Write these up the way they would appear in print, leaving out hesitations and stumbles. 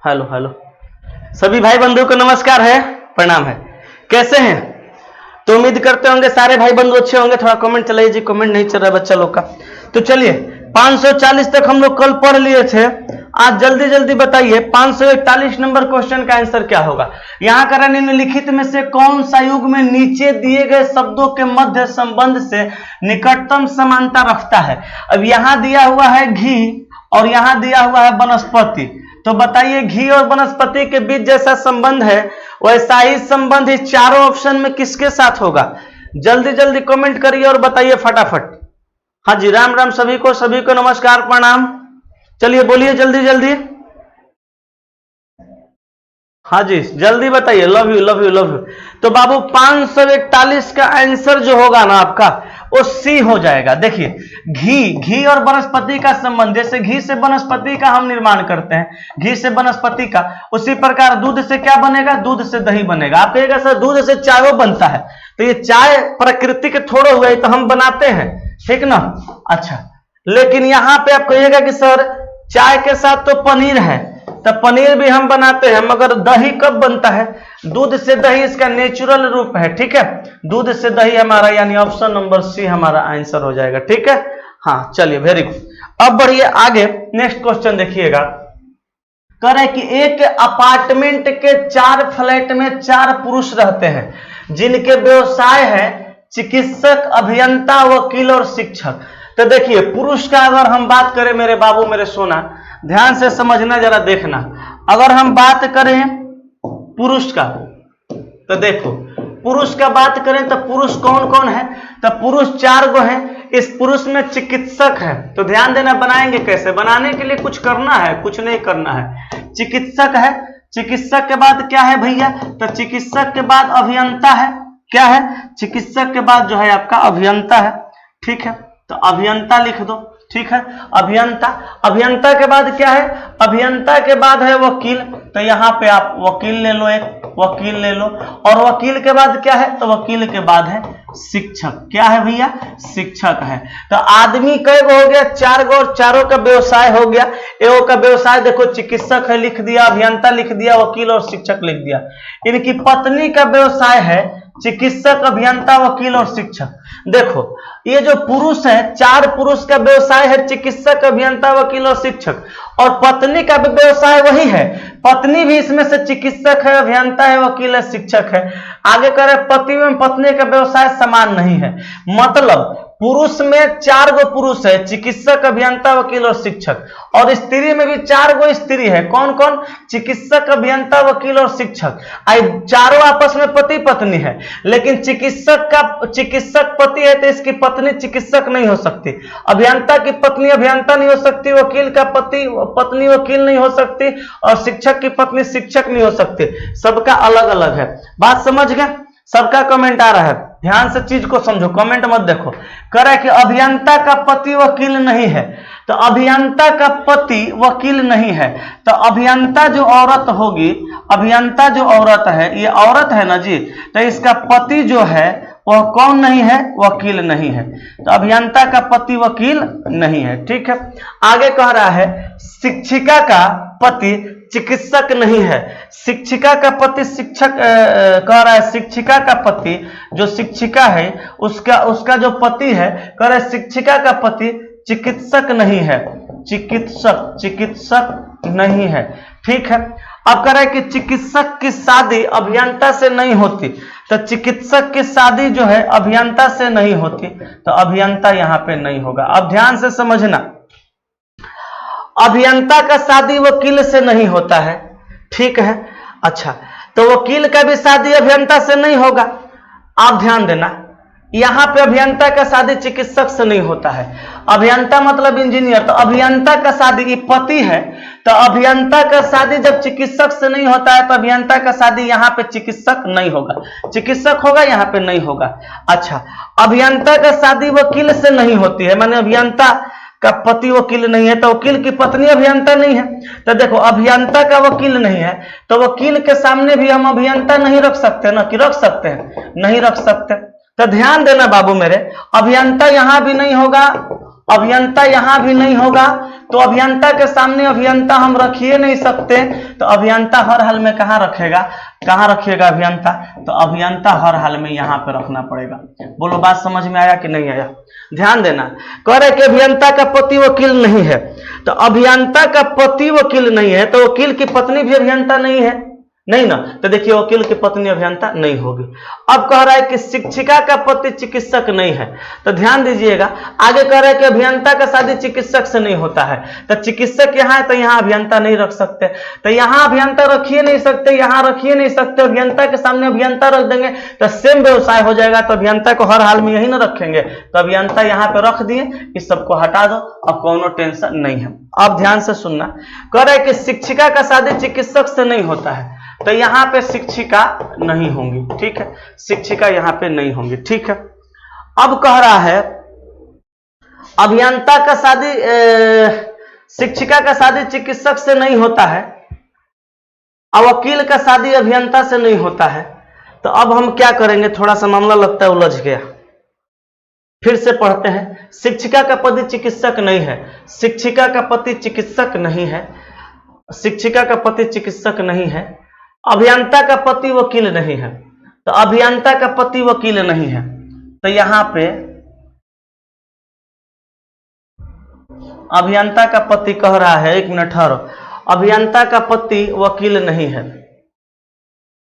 Hello hello सभी भाई बंधु को नमस्कार है, प्रणाम है। कैसे हैं? तो उम्मीद करते होंगे सारे भाई बंधु अच्छे होंगे। थोड़ा कमेंट चलाइए जी, कमेंट नहीं चल रहा है बच्चा लोग का। तो चलिए 540 तक हम लोग कल पढ़ लिए थे। आज जल्दी जल्दी बताइए 541 नंबर क्वेश्चन का आंसर क्या होगा। यहां करा निम्नलिखित में से कौन सा युग में नीचे दिए गए शब्दों के मध्य संबंध से निकटतम समानता रखता है। अब यहां दिया हुआ है घी और यहां दिया हुआ है वनस्पति। तो बताइए घी और वनस्पति के बीच जैसा संबंध है वैसा ही संबंध इस चारों ऑप्शन में किसके साथ होगा। जल्दी जल्दी कमेंट करिए और बताइए फटाफट। हाँ जी, राम राम सभी को नमस्कार प्रणाम। चलिए बोलिए जल्दी जल्दी। हाँ जी जल्दी बताइए। Love you love you love you. तो बाबू 541 का आंसर जो होगा ना आपका वो सी हो जाएगा। देखिए घी और वनस्पति का संबंध, जैसे घी से वनस्पति का हम निर्माण करते हैं, घी से वनस्पति का, उसी प्रकार दूध से क्या बनेगा, दूध से दही बनेगा। आप कहेगा सर दूध से चाय बनता है, तो ये चाय प्रकृति के थोड़े हुए तो हम बनाते हैं, ठीक ना। अच्छा, लेकिन यहां पे आप कहिएगा कि सर चाय के साथ तो पनीर है, तो पनीर भी हम बनाते हैं, मगर दही कब बनता है, दूध से दही इसका नेचुरल रूप है, ठीक है। दूध से दही हमारा यानी ऑप्शन नंबर सी हमारा आंसर हो जाएगा, ठीक है। हाँ चलिए वेरी गुड। अब बढ़िए आगे, नेक्स्ट क्वेश्चन देखिएगा। कह रहे कि एक अपार्टमेंट के 4 फ्लैट में 4 पुरुष रहते हैं जिनके व्यवसाय है चिकित्सक, अभियंता, वकील और शिक्षक। तो देखिए पुरुष का अगर हम बात करें, मेरे बाबू मेरे सोना ध्यान से समझना, जरा देखना। अगर हम बात करें पुरुष का, तो देखो पुरुष का बात करें तो पुरुष कौन कौन है, तो पुरुष 4 गो हैं। इस पुरुष में चिकित्सक है, तो ध्यान देना बनाएंगे कैसे। बनाने के लिए कुछ करना है, कुछ नहीं करना है। चिकित्सक है, चिकित्सक के बाद क्या है भैया, तो चिकित्सक के बाद अभियंता है। क्या है, चिकित्सक के बाद जो है आपका अभियंता है, ठीक है। तो अभियंता लिख दो, ठीक है। अभियंता, अभियंता के बाद क्या है, अभियंता के बाद है वकील, तो यहां पे आप वकील ले लो, एक वकील ले लो। और वकील के बाद क्या है, तो वकील के बाद है शिक्षक। क्या है भैया, शिक्षक है। तो आदमी कई गो हो गया, 4 गो, और चारों का व्यवसाय हो गया। एगो का व्यवसाय देखो चिकित्सक है लिख दिया, अभियंता लिख दिया, वकील और शिक्षक लिख दिया। इनकी पत्नी का व्यवसाय है चिकित्सक, अभियंता, वकील और शिक्षक। देखो ये जो पुरुष है, 4 पुरुष का व्यवसाय है चिकित्सक, अभियंता, वकील और शिक्षक, और पत्नी का भी व्यवसाय वही है। पत्नी भी इसमें से चिकित्सक है, अभियंता है, वकील है, शिक्षक है। आगे करे पति एवं पत्नी का व्यवसाय समान नहीं है, मतलब पुरुष में 4 गो पुरुष है, चिकित्सक, अभियंता, वकील और शिक्षक, और स्त्री में भी 4 गो स्त्री है। कौन कौन, चिकित्सक, अभियंता, वकील और शिक्षक। चारों आपस में पति पत्नी है, लेकिन चिकित्सक पति है तो इसकी पत्नी चिकित्सक नहीं हो सकती, अभियंता की पत्नी अभियंता नहीं हो सकती, वकील का पत्नी वकील नहीं हो सकती, और शिक्षक की पत्नी शिक्षक नहीं हो सकती। सबका अलग अलग है। बात समझ गए? सबका कमेंट आ रहा है, ध्यान से चीज को समझो, कमेंट मत देखो। कह रहा है कि अभियंता का पति वकील नहीं है, तो अभियंता का पति वकील नहीं है, तो अभियंता जो औरत होगी, अभियंता जो औरत है, ये औरत है ना जी, तो इसका पति जो है वह कौन नहीं है, वकील नहीं है। तो अभियंता का पति वकील नहीं है, ठीक है। आगे कह रहा है शिक्षिका का पति चिकित्सक नहीं है, शिक्षिका का पति शिक्षक कह रहा है, शिक्षिका का पति जो शिक्षिका है उसका जो पति है, कह रहा है शिक्षिका का पति चिकित्सक नहीं है, चिकित्सक नहीं है, ठीक है। अब कह रहा है कि चिकित्सक की शादी अभियंता से नहीं होती, तो चिकित्सक की शादी जो है अभियंता से नहीं होती, तो अभियंता यहां पे नहीं होगा। अब ध्यान से समझना, अभियंता का शादी वकील से नहीं होता है, ठीक है। अच्छा, तो वकील का भी शादी अभियंता से नहीं होगा। आप ध्यान देना, यहां पे अभियंता का शादी चिकित्सक से नहीं होता है। अभियंता मतलब इंजीनियर, तो अभियंता का शादी, ये पति है, तो अभियंता का शादी जब चिकित्सक से नहीं होता है तो अभियंता का शादी यहाँ पे चिकित्सक नहीं होगा, चिकित्सक होगा, यहाँ पे नहीं होगा। अच्छा, अभियंता का शादी वकील से नहीं होती है, माने अभियंता का पति वकील नहीं है, तो वकील की पत्नी अभियंता नहीं है। तो देखो अभियंता का वकील नहीं है, तो वकील के सामने भी हम अभियंता नहीं रख सकते ना, कि रख सकते हैं, नहीं रख सकते। तो ध्यान देना बाबू मेरे, अभियंता यहां भी नहीं होगा अभियंता यहां भी नहीं होगा, तो अभियंता के सामने अभियंता हम रख ही नहीं सकते, तो अभियंता हर हाल में कहां रखेगा, कहां रखिएगा अभियंता, तो अभियंता हर हाल में यहां पे रखना पड़ेगा। बोलो बात समझ में आया कि नहीं आया? ध्यान देना, कह रहे कि अभियंता का पति वकील नहीं है, तो अभियंता का पति वकील नहीं है, तो वकील की पत्नी भी अभियंता नहीं है, नहीं ना, तो देखिए वकील की पत्नी अभियंता नहीं होगी। अब कह रहा है कि शिक्षिका का पति चिकित्सक नहीं है, तो ध्यान दीजिएगा, आगे कह रहा है कि अभियंता का शादी चिकित्सक से नहीं होता है, तो चिकित्सक यहाँ है तो यहाँ अभियंता नहीं रख सकते, तो यहाँ अभियंता रखिए नहीं सकते, यहाँ रखिए नहीं सकते, अभियंता के सामने अभियंता रख देंगे तो सेम व्यवसाय हो जाएगा, तो अभियंता को हर हाल में यही ना रखेंगे, तो अभियंता यहाँ पे रख दिए, इस सबको हटा दो, अब कोनो टेंशन नहीं है। अब ध्यान से सुनना, कह रहा है कि शिक्षिका का शादी चिकित्सक से नहीं होता है, तो यहां पे शिक्षिका नहीं होंगी, ठीक है, शिक्षिका यहां पे नहीं होंगी, ठीक है। अब कह रहा है अभियंता का शादी शिक्षिका का शादी चिकित्सक से नहीं होता है, और वकील का शादी अभियंता से नहीं होता है, तो अब हम क्या करेंगे, थोड़ा सा मामला लगता है उलझ गया, फिर से पढ़ते हैं। शिक्षिका का पति चिकित्सक नहीं है, शिक्षिका का पति चिकित्सक नहीं है, शिक्षिका का पति चिकित्सक नहीं है, अभियंता का पति वकील नहीं है, तो अभियंता का पति वकील नहीं है, तो यहां पे अभियंता का पति कह रहा है, एक मिनट ठहरो, अभियंता का पति वकील नहीं है,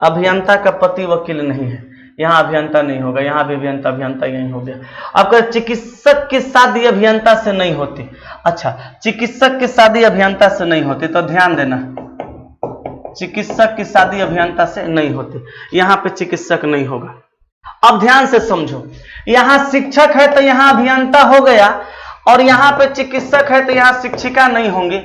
अभियंता का पति वकील नहीं है, यहां अभियंता नहीं होगा, यहां भी अभियंता, अभियंता यही हो गया। अब कह चिकित्सक की शादी अभियंता से नहीं होती, अच्छा चिकित्सक की शादी अभियंता से नहीं होती, तो ध्यान देना, चिकित्सक की शादी अभियंता से नहीं होती, यहां पे चिकित्सक नहीं होगा। अब ध्यान से समझो, यहां शिक्षक है तो यहां अभियंता हो गया, और यहां पे चिकित्सक है तो यहां शिक्षिका नहीं होंगी,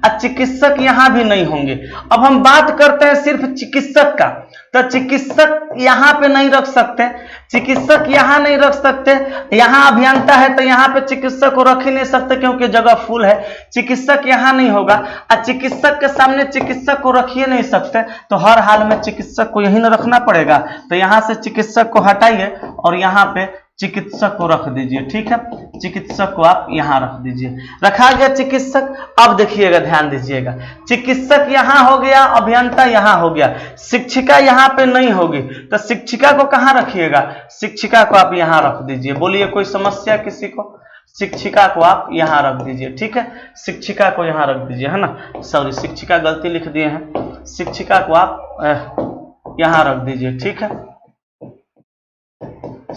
और चिकित्सक यहां भी नहीं होंगे। अब हम बात करते हैं सिर्फ चिकित्सक का, तो चिकित्सक यहां पे नहीं रख सकते, चिकित्सक यहां नहीं रख सकते, यहां अभियंता है तो यहां पे चिकित्सक को रख ही नहीं सकते क्योंकि जगह फुल है, चिकित्सक यहां नहीं होगा, और चिकित्सक के सामने चिकित्सक को रख ही नहीं सकते, तो हर हाल में चिकित्सक को यहीं न रखना पड़ेगा, तो यहां से चिकित्सक को हटाइए और यहां पे चिकित्सक को रख दीजिए, ठीक है, चिकित्सक को आप यहां रख दीजिए, रखा गया चिकित्सक। अब देखिएगा, ध्यान दीजिएगा, चिकित्सक यहां हो गया, अभियंता यहां हो गया, शिक्षिका यहां पे नहीं होगी, तो शिक्षिका को कहां रखिएगा, शिक्षिका को आप यहां रख दीजिए। बोलिए कोई समस्या किसी को? शिक्षिका को आप यहां रख दीजिए, ठीक है, शिक्षिका को यहां रख दीजिए, है ना, सॉरी शिक्षिका गलती लिख दिए हैं, शिक्षिका को आप यहां रख दीजिए, ठीक है,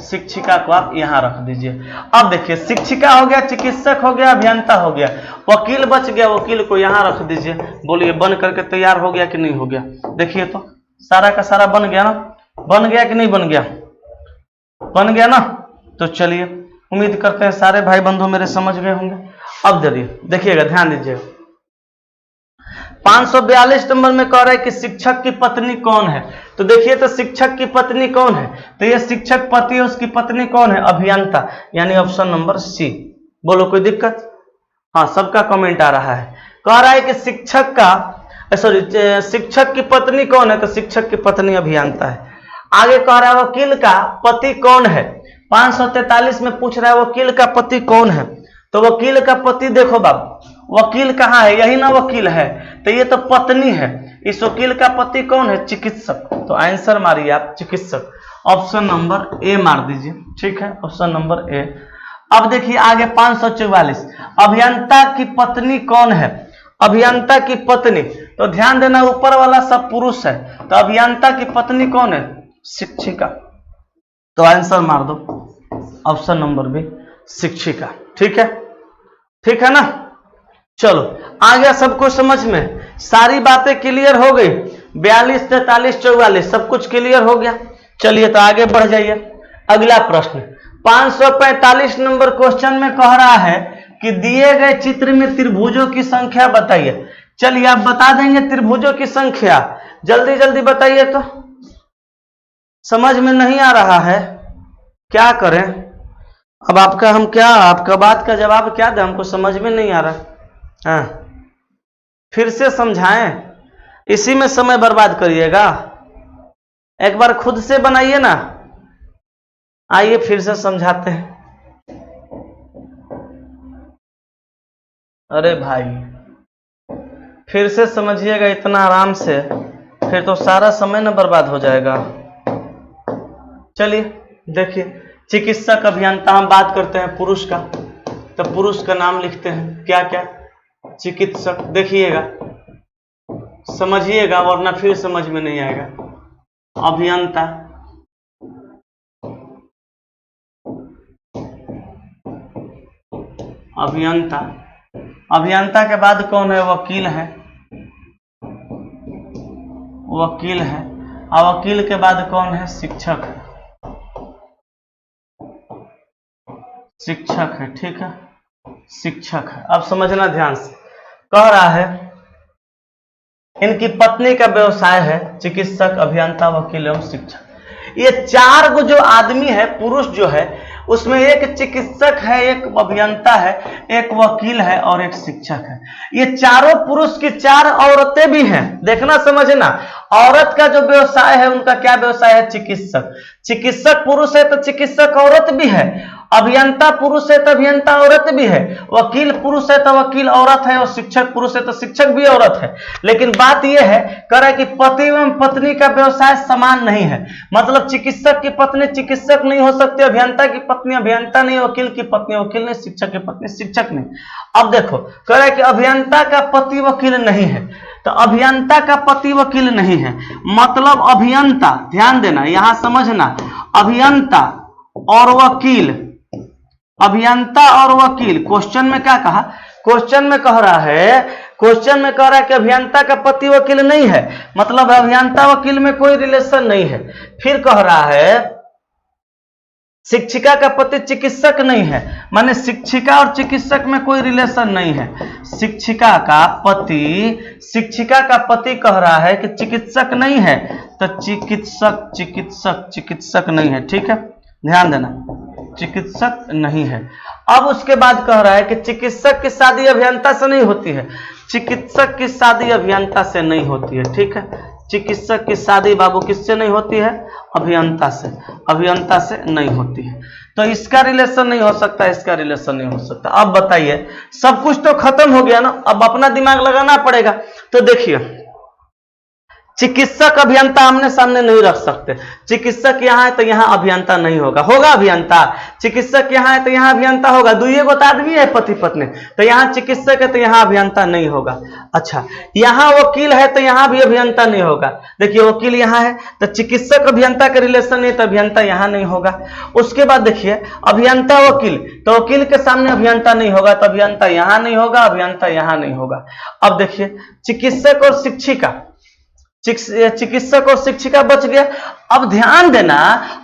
शिक्षिका को आप यहां रख दीजिए। अब देखिए, शिक्षिका हो गया, चिकित्सक हो गया, अभियंता हो गया, वकील बच गया, वकील को यहां रख दीजिए। बोलिए बन करके तैयार हो गया कि नहीं हो गया? देखिए तो सारा का सारा बन गया ना, बन गया कि नहीं बन गया? बन गया ना। तो चलिए, उम्मीद करते हैं सारे भाई बंधु मेरे समझ गए होंगे। अब देखिएगा, ध्यान दीजिएगा, 542 नंबर में कह रहा है कि शिक्षक की पत्नी कौन है, तो देखिए तो शिक्षक की पत्नी कौन है, तो ये शिक्षक पति है, उसकी पत्नी कौन है? अभियंता, यानी ऑप्शन नंबर सी। बोलो कोई दिक्कत? हाँ, सबका कमेंट आ रहा है। कह रहा है कि शिक्षक का शिक्षक की पत्नी कौन है, तो शिक्षक की पत्नी अभियंता है। आगे कह रहा है वकील का पति कौन है, 543 में पूछ रहा है वकील का पति कौन है, तो वकील का पति देखो बाबू, वकील कहाँ है? यही ना वकील है, तो ये तो पत्नी है। इस वकील का पति कौन है? चिकित्सक। तो आंसर मारिए आप चिकित्सक, ऑप्शन नंबर ए मार दीजिए, ठीक है, ऑप्शन नंबर ए। अब देखिए आगे 544, अभियंता की पत्नी कौन है? अभियंता की पत्नी, तो ध्यान देना ऊपर वाला सब पुरुष है, तो अभियंता की पत्नी कौन है? शिक्षिका। तो आंसर मार दो ऑप्शन नंबर बी, शिक्षिका, ठीक है, ठीक है ना। चलो आ गया सब कुछ समझ में, सारी बातें क्लियर हो गई, 42, 43, 44 सब कुछ क्लियर हो गया। चलिए तो आगे बढ़ जाइए। अगला प्रश्न 545 नंबर क्वेश्चन में कह रहा है कि दिए गए चित्र में त्रिभुजों की संख्या बताइए। चलिए आप बता देंगे त्रिभुजों की संख्या, जल्दी जल्दी बताइए। तो समझ में नहीं आ रहा है, क्या करें अब? आपका बात का जवाब क्या दें? हमको समझ में नहीं आ रहा। हाँ, फिर से समझाएं, इसी में समय बर्बाद करिएगा? एक बार खुद से बनाइए ना। आइए फिर से समझाते हैं। अरे भाई फिर से समझिएगा इतना आराम से, फिर तो सारा समय न बर्बाद हो जाएगा। चलिए देखिए, चिकित्सक अभियंता, हम बात करते हैं पुरुष का, तो पुरुष का नाम लिखते हैं क्या क्या, चिकित्सक। देखिएगा समझिएगा वरना फिर समझ में नहीं आएगा। अभियंता, अभियंता, अभियंता के बाद कौन है, वकील है, वकील है। और वकील के बाद कौन है, शिक्षक है, शिक्षक है, ठीक है, शिक्षक है। अब समझना ध्यान से, कह रहा है इनकी पत्नी का व्यवसाय है चिकित्सक, अभियंता, वकील एवं शिक्षक। ये चार को जो आदमी है, पुरुष जो है, उसमें एक चिकित्सक है, एक अभियंता है, एक वकील है और एक शिक्षक है। ये चारों पुरुष की चार औरतें भी हैं। देखना समझना, औरत का जो व्यवसाय है उनका क्या व्यवसाय है, चिकित्सक। चिकित्सक पुरुष है तो चिकित्सक औरत भी है, अभियंता पुरुष है तो अभियंता औरत भी है, वकील पुरुष है तो वकील औरत है, और शिक्षक पुरुष है तो शिक्षक भी औरत है। लेकिन बात यह है, कह रहा है कि पति एवं पत्नी का व्यवसाय समान नहीं है। मतलब चिकित्सक की पत्नी चिकित्सक नहीं हो सकती, अभियंता की पत्नी अभियंता नहीं, वकील की पत्नी वकील नहीं, शिक्षक की पत्नी शिक्षक नहीं। अब देखो, कह रहा है कि अभियंता का पति वकील नहीं है, तो अभियंता का पति वकील नहीं है, मतलब अभियंता, ध्यान देना यहां समझना, अभियंता और वकील, अभियंता और वकील। क्वेश्चन में क्या कहा, क्वेश्चन में कह रहा है, क्वेश्चन में कह रहा है कि अभियंता का पति वकील नहीं है, मतलब अभियंता वकील में कोई रिलेशन नहीं है। फिर कह रहा है शिक्षिका का पति चिकित्सक नहीं है, माने शिक्षिका और चिकित्सक में कोई रिलेशन नहीं है। शिक्षिका का पति, शिक्षिका का पति कह रहा है कि चिकित्सक नहीं है, तो चिकित्सक चिकित्सक चिकित्सक नहीं है, ठीक है, ध्यान देना, चिकित्सक नहीं है। अब उसके बाद कह रहा है कि चिकित्सक की शादी अभियंता से नहीं होती है, चिकित्सक की शादी अभियंता से नहीं होती है, ठीक है। चिकित्सक की शादी बाबू किससे नहीं होती है, अभियंता से, अभियंता से नहीं होती है। तो इसका रिलेशन नहीं हो सकता, इसका रिलेशन नहीं हो सकता। अब बताइए, सब कुछ तो खत्म हो गया ना, अब अपना दिमाग लगाना पड़ेगा। तो देखिए, चिकित्सक अभियंता आमने सामने नहीं रख सकते, चिकित्सक यहाँ है तो यहाँ अभियंता नहीं होगा, होगा अभियंता, चिकित्सक यहाँ है तो यहाँ अभियंता होगा, दुइये गो आदमी है पति पत्नी, तो यहाँ चिकित्सक है तो यहाँ अभियंता नहीं होगा। अच्छा, यहाँ वकील है तो यहाँ भी अभियंता नहीं होगा। देखिए, वकील यहाँ है तो चिकित्सक अभियंता का रिलेशन नहीं, तो अभियंता यहाँ नहीं होगा। उसके बाद देखिए, अभियंता वकील, तो वकील के सामने अभियंता नहीं होगा, तो अभियंता यहाँ नहीं होगा, अभियंता यहाँ नहीं होगा। अब देखिए, चिकित्सक और शिक्षिका, चिकित्सक और शिक्षिका बच गया। अब ध्यान देना,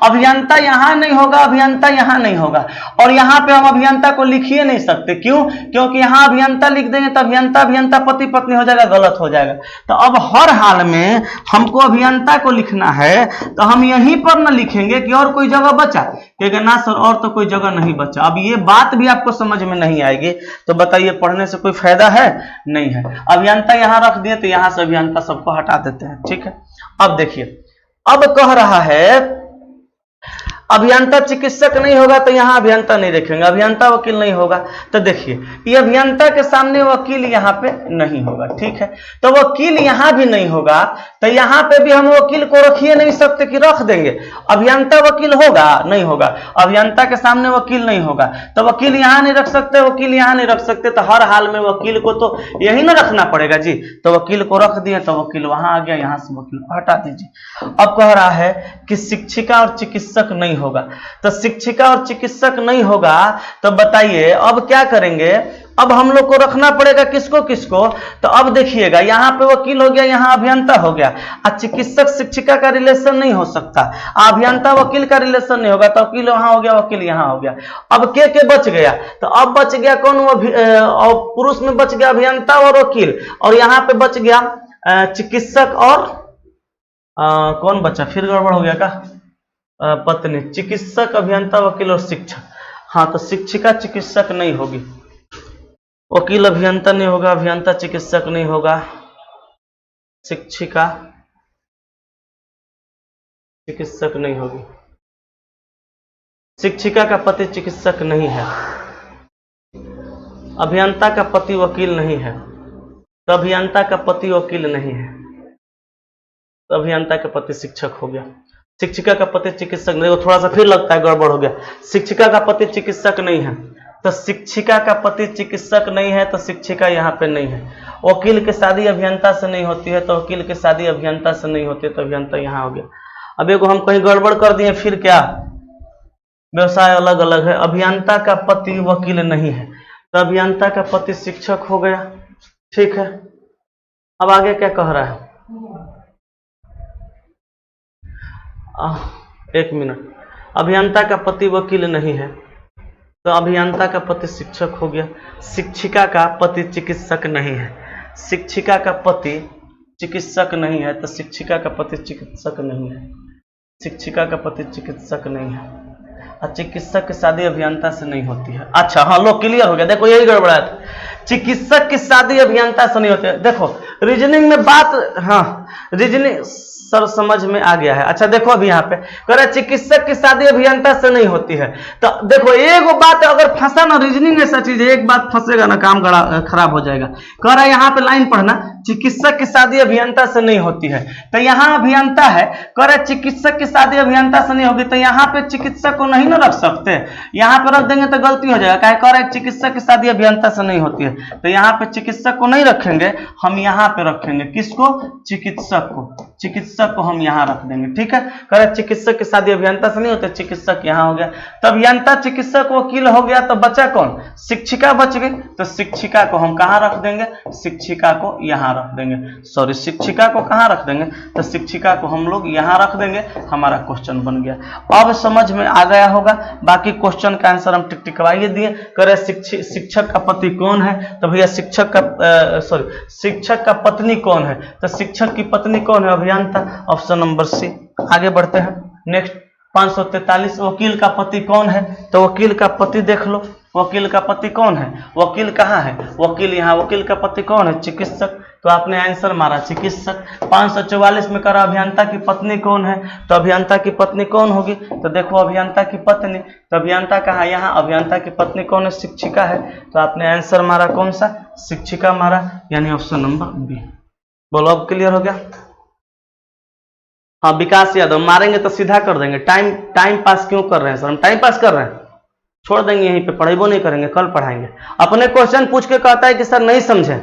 अभियंता यहां नहीं होगा, अभियंता यहां नहीं होगा, और यहां पे हम अभियंता को लिख ही नहीं सकते। क्यों? क्योंकि यहां अभियंता लिख देंगे तो अभियंता अभियंता पति पत्नी हो जाएगा, गलत हो जाएगा। तो अब हर हाल में हमको अभियंता को लिखना है, तो हम यहीं पर न लिखेंगे कि और कोई जगह बचा, क्योंकि ना सर और तो कोई जगह नहीं बचा। अब ये बात भी आपको समझ में नहीं आएगी, तो बताइए पढ़ने से कोई फायदा है? नहीं है। अभियंता यहां रख दिए तो यहां से अभियंता सबको हटा देते हैं, ठीक है। अब देखिए, अब कह रहा है अभियंता चिकित्सक नहीं होगा, तो यहां अभियंता नहीं रखेंगे, अभियंता वकील नहीं होगा। तो देखिए, ये अभियंता के सामने वकील यहां पे नहीं होगा, ठीक है। तो वकील यहां भी नहीं होगा, तो यहां पे भी हम वकील को रख ही नहीं सकते कि रख देंगे। अभियंता वकील होगा? नहीं होगा। अभियंता के सामने वकील नहीं होगा, तो वकील यहां नहीं रख सकते, वकील यहां नहीं रख सकते, तो हर हाल में वकील को तो यही ना रखना पड़ेगा जी। तो वकील को रख दिए तो वकील वहां आ गया, यहां से वकील को हटा दीजिए। अब कह रहा है कि शिक्षिका और चिकित्सक नहीं होगा, तो शिक्षिका और चिकित्सक नहीं होगा, तो बताइए अब क्या करेंगे? अब हम लोग को रखना पड़ेगा किसको किसको? तो अब देखिएगा, यहाँ पे वकील हो गया, यहाँ अभियंता हो गया, और चिकित्सक शिक्षिका का रिलेशन नहीं हो सकता, अभियंता वकील का रिलेशन नहीं होगा, तो वकील वहां हो गया, वकील यहाँ हो गया। अब के बच गया? तो अब बच गया कौन? और पुरुष में बच गया अभियंता और वकील, और यहाँ पे बच गया चिकित्सक और कौन बचा? फिर गड़बड़ हो गया का? पत्नी। चिकित्सक, अभियंता, वकील और शिक्षक। हाँ, तो शिक्षिका चिकित्सक नहीं होगी, वकील अभियंता नहीं होगा, अभियंता चिकित्सक नहीं होगा, शिक्षिका चिकित्सक नहीं होगी, शिक्षिका का पति चिकित्सक नहीं है, अभियंता का पति वकील नहीं है, तो अभियंता का पति वकील नहीं है, तो अभियंता का पति शिक्षक हो गया। शिक्षिका का पति चिकित्सक नहीं, वो थोड़ा सा फिर लगता है गड़बड़ हो गया। शिक्षिका का पति चिकित्सक नहीं है, तो शिक्षिका का पति चिकित्सक नहीं है, तो शिक्षिका यहाँ पे नहीं है। वकील की शादी अभियंता से नहीं होती है, तो वकील की शादी अभियंता से नहीं होती है, तो अभियंता यहाँ हो गया। अब एगो हम कहीं गड़बड़ कर दिए, फिर क्या, व्यवसाय अलग अलग है। अभियंता का पति वकील नहीं है, तो अभियंता का पति शिक्षक हो गया। ठीक है, अब आगे क्या कह रहा है, एक मिनट। अभियंता का पति वकील नहीं है, तो अभियंता का पति शिक्षक हो गया। शिक्षिका का पति चिकित्सक नहीं है, शिक्षिका का पति चिकित्सक नहीं है, तो शिक्षिका का पति चिकित्सक नहीं है, शिक्षिका का पति चिकित्सक नहीं है। और चिकित्सक की शादी अभियंता से नहीं होती है। अच्छा हाँ, लो क्लियर हो गया। देखो यही गड़बड़ा था, चिकित्सक की शादी अभियंता से नहीं होती है। देखो रीजनिंग में बात, हाँ रीजनिंग सर समझ में आ गया है। अच्छा देखो अभी यहाँ पे कह रहा है चिकित्सक की शादी अभियंता से नहीं होती है। तो देखो एक बात अगर फंसा ना, रीजनिंग ऐसा चीज है, एक बात फंसेगा ना काम खराब हो जाएगा। कह रहा है यहाँ पे लाइन पढ़ना, चिकित्सक की शादी अभियंता से नहीं होती है, तो यहाँ अभियंता है, कह रहा है चिकित्सक की शादी अभियंता से नहीं होगी, तो यहाँ पे चिकित्सक को नहीं ना रख सकते, यहाँ पे रख देंगे तो गलती हो जाएगा। कह रहा है चिकित्सक की शादी अभियंता से नहीं होती है, तो यहाँ पे चिकित्सक को नहीं रखेंगे, हम यहाँ पे रखेंगे किसको, चिकित्सक को, चिकित्सक को हम यहाँ रख देंगे। ठीक है, कह रहे चिकित्सक की शादी अभियंता से नहीं होते, चिकित्सक यहाँ हो गया। तो अभियंता चिकित्सक वकील हो गया, तो बचा कौन, शिक्षिका बच गई, तो शिक्षिका को हम कहाँ रख देंगे, शिक्षिका को यहाँ रख देंगे। सॉरी, शिक्षिका को कहाँ रख देंगे, तो शिक्षिका को हम लोग यहाँ रख देंगे। हमारा क्वेश्चन बन गया। अब समझ में आ गया होगा। बाकी क्वेश्चन का आंसर हम टिक टिकवाइए दिए। कह रहे शिक्षक का पति कौन है, तो भैया शिक्षक का शिक्षक का पत्नी कौन है, तो शिक्षक की पत्नी कौन है, अभियंता। Option number C. आगे बढ़ते हैं नेक्स्ट 543। वकील का पति कौन है, तो वकील का पति देख लो, वकील का पति कौन है, वकील कहाँ है, वकील यहाँ, वकील का पति कौन है, चिकित्सक, तो आपने आंसर मारा चिकित्सक। 544 में करा अभियंता की पत्नी कौन है, तो अभियंता की पत्नी कौन होगी, तो देखो अभियंता की पत्नी, तो अभियंता कहाँ, यहाँ, अभियंता की पत्नी कौन है, शिक्षिका है, तो आपने आंसर मारा कौन सा, शिक्षिका मारा, यानी ऑप्शन नंबर बी। बोलो अब क्लियर हो गया। हाँ विकास यादव, मारेंगे तो सीधा कर देंगे। टाइम पास क्यों कर रहे हैं सर, हम टाइम पास कर रहे हैं, छोड़ देंगे यहीं पे, पढ़ेबो नहीं करेंगे, कल पढ़ाएंगे। अपने क्वेश्चन पूछ के कहता है कि सर नहीं समझे,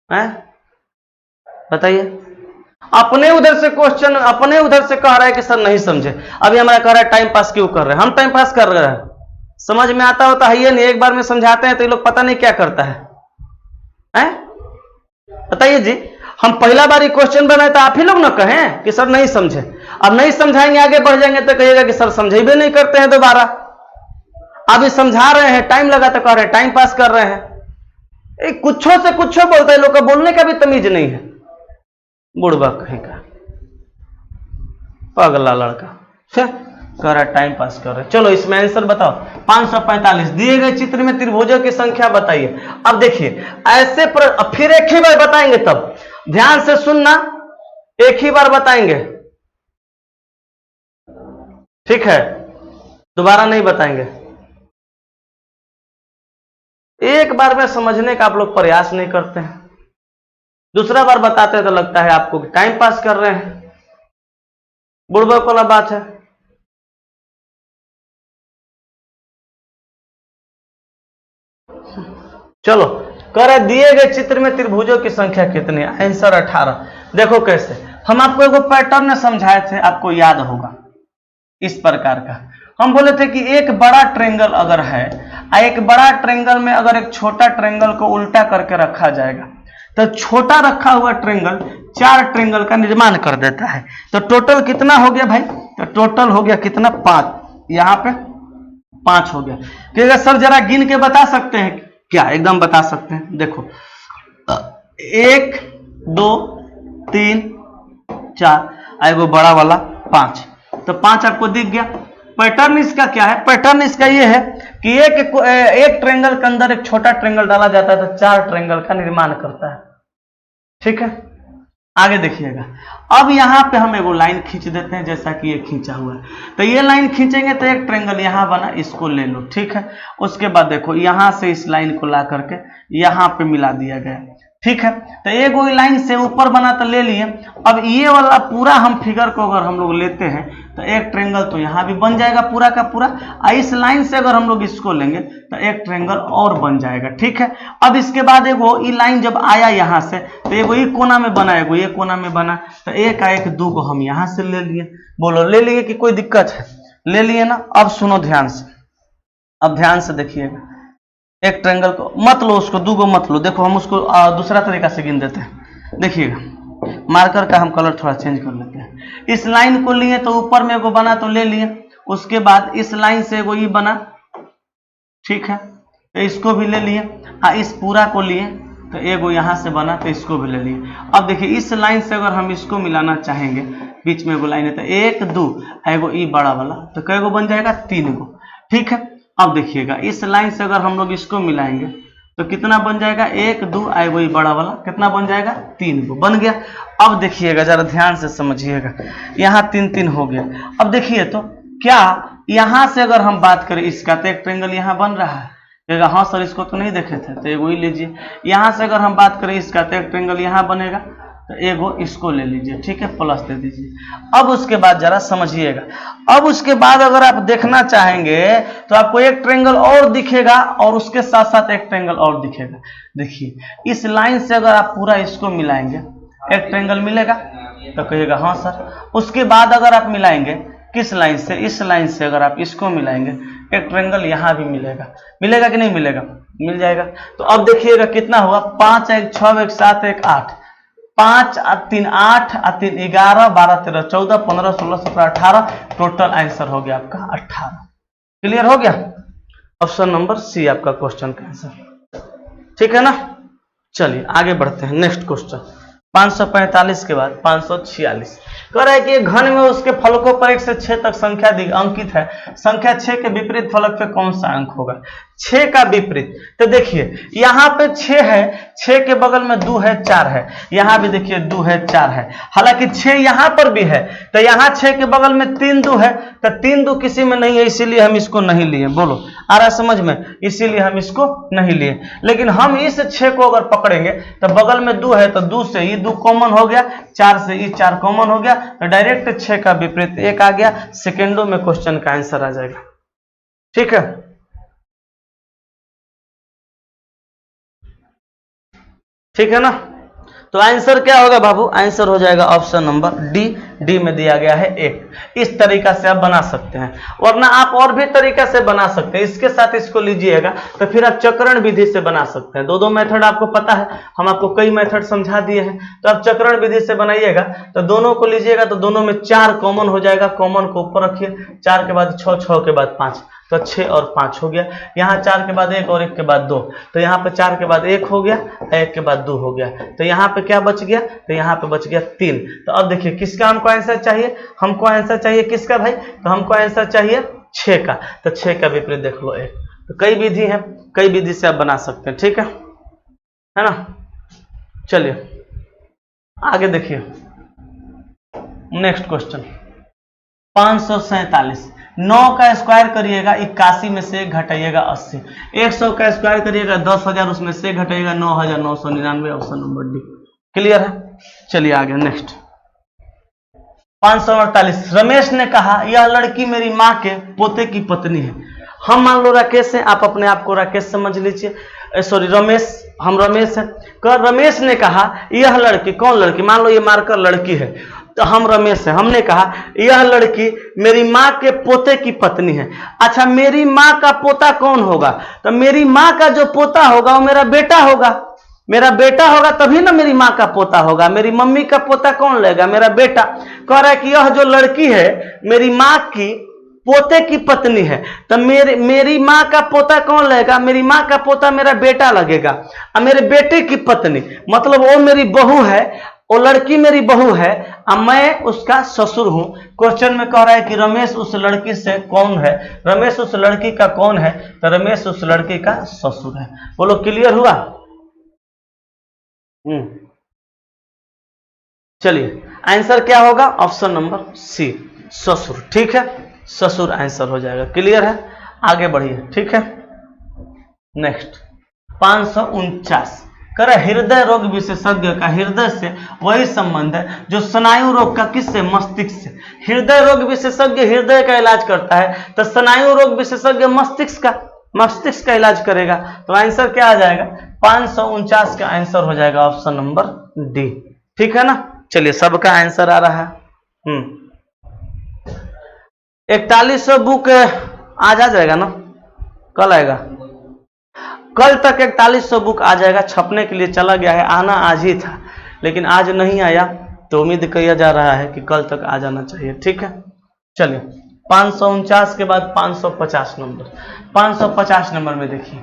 हैं बताइए, अपने उधर से क्वेश्चन, अपने उधर से कह रहा है कि सर नहीं समझे। अभी हमारा कह रहा है टाइम पास क्यों कर रहे हैं, हम टाइम पास कर रहे हैं, समझ में आता होता है ये नहीं, एक बार में समझाते हैं तो ये लोग पता नहीं क्या करता है, हैं बताइए जी। हम पहला बार ही क्वेश्चन बनाए तो आप ही लोग ना कहें कि सर नहीं समझे, अब नहीं समझाएंगे आगे बढ़ जाएंगे तो कहिएगा कि सर समझेबे नहीं करते हैं दोबारा। अभी समझा रहे हैं, टाइम लगा तो कह रहे हैं टाइम पास कर रहे हैं। कुछो से कुछो बोलते हैं, लोग का बोलने का भी तमीज नहीं है, बुढ़बा कहीं का, पगला लड़का कह रहा है टाइम पास कर रहे। चलो इसमें आंसर बताओ। 545 दिए गए चित्र में त्रिभुजों की संख्या बताइए। अब देखिए ऐसे फिर एक ही बार बताएंगे, तब ध्यान से सुनना, एक ही बार बताएंगे, ठीक है, दोबारा नहीं बताएंगे। एक बार में समझने का आप लोग प्रयास नहीं करते हैं, दूसरा बार बताते हैं तो लगता है आपको कि टाइम पास कर रहे हैं, बुढ़बक वाला बात है। चलो कह रहे दिए गए चित्र में त्रिभुजों की संख्या कितनी है, आंसर 18। देखो कैसे, हम आपको एक पैटर्न समझाए थे, आपको याद होगा इस प्रकार का। हम बोले थे कि एक बड़ा ट्रायंगल अगर है, एक बड़ा ट्रायंगल में अगर एक छोटा ट्रायंगल को उल्टा करके रखा जाएगा, तो छोटा रखा हुआ ट्रायंगल 4 ट्रायंगल का निर्माण कर देता है। तो टोटल कितना हो गया भाई, तो टोटल हो गया कितना, 5, यहाँ पे 5 हो गया। कि सर जरा गिन के बता सकते हैं क्या, एकदम बता सकते हैं। देखो 1 2 3 4, एगो बड़ा वाला 5, तो 5 आपको दिख गया। पैटर्न इसका क्या है, पैटर्न इसका ये है कि एक ट्रायंगल के अंदर एक छोटा ट्रायंगल डाला जाता है तो 4 ट्रायंगल का निर्माण करता है, ठीक है। आगे देखिएगा, अब यहाँ पे हम एगो लाइन खींच देते हैं, जैसा कि ये खींचा हुआ है। तो ये लाइन खींचेंगे तो एक ट्रेंगल यहाँ बना, इसको ले लो, ठीक है। उसके बाद देखो यहाँ से इस लाइन को ला करके यहाँ पे मिला दिया गया, ठीक है। तो एगो लाइन से ऊपर बना तो ले लिए। अब ये वाला पूरा हम फिगर को अगर हम लोग लेते हैं तो एक ट्रेंगल तो यहाँ भी बन जाएगा पूरा का पूरा। इस लाइन से अगर हम लोग इसको लेंगे तो एक ट्रेंगल और बन जाएगा, ठीक है। अब इसके बाद एगो ये लाइन जब आया यहाँ से तो एगो ये कोना में बना, एगो ये कोना में बना, तो एक आ एक दो को हम यहाँ से ले लिए। बोलो ले लिए कि कोई दिक्कत है? ले लिए ना। अब सुनो ध्यान से, अब ध्यान से देखिएगा, एक ट्रेंगल को मत लो, उसको दो मत लो। देखो हम उसको दूसरा तरीका से गिन देते हैं। देखिएगा, मार्कर का हम कलर थोड़ा चेंज कर लेते हैं। इस लाइन को लिए तो ऊपर में एगो बना तो ले लिए। उसके बाद इस लाइन से एगो ये बना, ठीक है, तो इसको भी ले लिए। इस पूरा को लिए तो एगो यहाँ से बना तो इसको भी ले लिए। अब देखिए इस लाइन से अगर हम इसको मिलाना चाहेंगे, बीच में एगो लाइन है तो एक दो एगो ई बड़ा वाला, तो कई गो बन जाएगा? 3 गो, ठीक है। अब देखिएगा इस लाइन से अगर हम लोग इसको मिलाएंगे तो कितना बन जाएगा? 1 2 आएगा ये बड़ा वाला, कितना बन जाएगा? 3 गो बन गया। अब देखिएगा जरा ध्यान से समझिएगा, यहाँ 3 3 हो गया। अब देखिए तो क्या यहाँ से अगर हम बात करें इसका, तो एक ट्रेंगल यहाँ बन रहा है। हाँ सर इसको तो नहीं देखे थे, तो एगो ही लीजिए। यहाँ से अगर हम बात करें इसका, तो एक ट्रेंगल यहाँ बनेगा, तो एगो इसको ले लीजिए, ठीक है, प्लस दे दीजिए। अब उसके बाद जरा समझिएगा, अब उसके बाद अगर आप देखना चाहेंगे तो आपको एक ट्रेंगल और दिखेगा और उसके साथ साथ एक ट्रेंगल और दिखेगा। देखिए इस लाइन से अगर आप पूरा इसको मिलाएंगे एक ट्रेंगल मिलेगा, तो कहिएगा हाँ सर। उसके बाद अगर आप मिलाएंगे किस लाइन से? इस लाइन से अगर आप इसको मिलाएंगे एक ट्रेंगल यहाँ भी मिलेगा। मिलेगा कि नहीं मिलेगा? मिल जाएगा। तो अब देखिएगा कितना हुआ, 5 1 6 1 7 1 8, 5 3 8 3 11 12 13 14 15 16 17 18, टोटल आंसर हो गया आपका 18। क्लियर हो गया? ऑप्शन नंबर सी आपका क्वेश्चन का आंसर, ठीक है ना। चलिए आगे बढ़ते हैं। नेक्स्ट क्वेश्चन 545 के बाद 546 कह रहा है कि घन में उसके फलकों पर 1 से 6 तक संख्या अंकित है, संख्या 6 के विपरीत फलक पे कौन सा अंक होगा? 6 का विपरीत, तो देखिए यहाँ पे 6 है, 6 के बगल में 2 है 4 है, यहाँ भी देखिए 2 है 4 है। हालांकि 6 यहाँ पर भी है, तो यहाँ 6 के बगल में 3 2 है, तो 3 2 किसी में नहीं है, इसीलिए हम इसको नहीं लिए। बोलो आ रहा समझ में? इसीलिए हम इसको नहीं लिए। लेकिन हम इस 6 को अगर पकड़ेंगे तो बगल में 2 है, तो 2 से ये 2 कॉमन हो गया, 4 से ये 4 कॉमन हो गया, तो डायरेक्ट 6 का विपरीत 1 आ गया। सेकेंडों में क्वेश्चन का आंसर आ जाएगा, ठीक है। ठीक है ना। तो आंसर क्या होगा बाबू? आंसर हो जाएगा ऑप्शन नंबर डी। डी में दिया गया है 1। इस तरीका से आप बना सकते हैं, वरना आप और भी तरीका से बना सकते हैं। इसके साथ इसको लीजिएगा तो फिर आप चक्रण विधि से बना सकते हैं। दो मेथड आपको पता है, हम आपको कई मेथड समझा दिए हैं। तो आप चक्रण विधि से बनाइएगा तो दोनों को लीजिएगा तो दोनों में 4 कॉमन हो जाएगा। कॉमन को ऊपर रखिए, 4 के बाद 6, 6 के बाद 5, तो 6 और 5 हो गया। यहाँ 4 के बाद 1 और 1 के बाद 2, तो यहाँ पे 4 के बाद 1 हो गया, 1 के बाद 2 हो गया। तो यहाँ पे क्या बच गया? तो यहाँ पे बच गया 3। तो अब देखिए किसका हमको आंसर चाहिए? हमको आंसर चाहिए किसका भाई? तो हमको आंसर चाहिए 6 का। तो 6 का विपरीत देख लो 1। तो कई विधि है, कई विधि से आप बना सकते हैं, ठीक है ना। चलिए आगे देखिए नेक्स्ट क्वेश्चन 547। 9 का स्क्वायर करिएगा 81 में से घटाइएगा 80। 100 का स्क्वायर करिएगा 10,000, उसमें से घटाइएगा 9,999। Option number D. क्लियर है? चलिए आगे नेक्स्ट 548। रमेश ने कहा यह लड़की मेरी माँ के पोते की पत्नी है। हम मान लो राकेश है, आप अपने आप को राकेश समझ लीजिए, सॉरी रमेश, हम रमेश हैं। रमेश ने कहा यह लड़की, कौन लड़की? मान लो ये मारकर लड़की है, तो हम रमेश हैं। हमने कहा यह लड़की मेरी माँ के पोते की पत्नी है। अच्छा, मेरी माँ का पोता कौन होगा? तो मेरी माँ का जो पोता होगा वो मेरा बेटा होगा। मेरा बेटा होगा तभी ना मेरी माँ का पोता होगा। मेरी मम्मी का पोता कौन लेगा? मेरा बेटा। कह रहा है कि यह जो लड़की है मेरी माँ की पोते की पत्नी है, तो मेरी माँ का पोता कौन लेगा? मेरी माँ का पोता मेरा बेटा लगेगा। और मेरे बेटे की पत्नी मतलब वो मेरी बहू है, वो लड़की मेरी बहू है और मैं उसका ससुर हूं। क्वेश्चन में कह रहा है कि रमेश उस लड़की से कौन है? रमेश उस लड़की का कौन है? तो रमेश उस लड़की का ससुर है। बोलो क्लियर हुआ? चलिए आंसर क्या होगा, ऑप्शन नंबर सी, ससुर। ठीक है, ससुर आंसर हो जाएगा। क्लियर है, आगे बढ़िए। ठीक है, नेक्स्ट 549 कर हृदय रोग विशेषज्ञ का हृदय से वही संबंध है जो स्नायु रोग का किससे, मस्तिष्क से। हृदय रोग विशेषज्ञ हृदय का इलाज करता है, तो स्नायु रोग विशेषज्ञ मस्तिष्क का इलाज करेगा। तो आंसर क्या आ जाएगा, 549 का आंसर हो जाएगा ऑप्शन नंबर डी। ठीक है ना, चलिए सबका आंसर आ रहा है। 4100 बुक आज आ जाएगा ना, कल आएगा, कल तक 4100 बुक आ जाएगा। छपने के लिए चला गया है, आना आज ही था लेकिन आज नहीं आया, तो उम्मीद किया जा रहा है कि कल तक आ जाना चाहिए। ठीक है, चलिए 549 के बाद 550 नंबर। 550 नंबर में देखिए,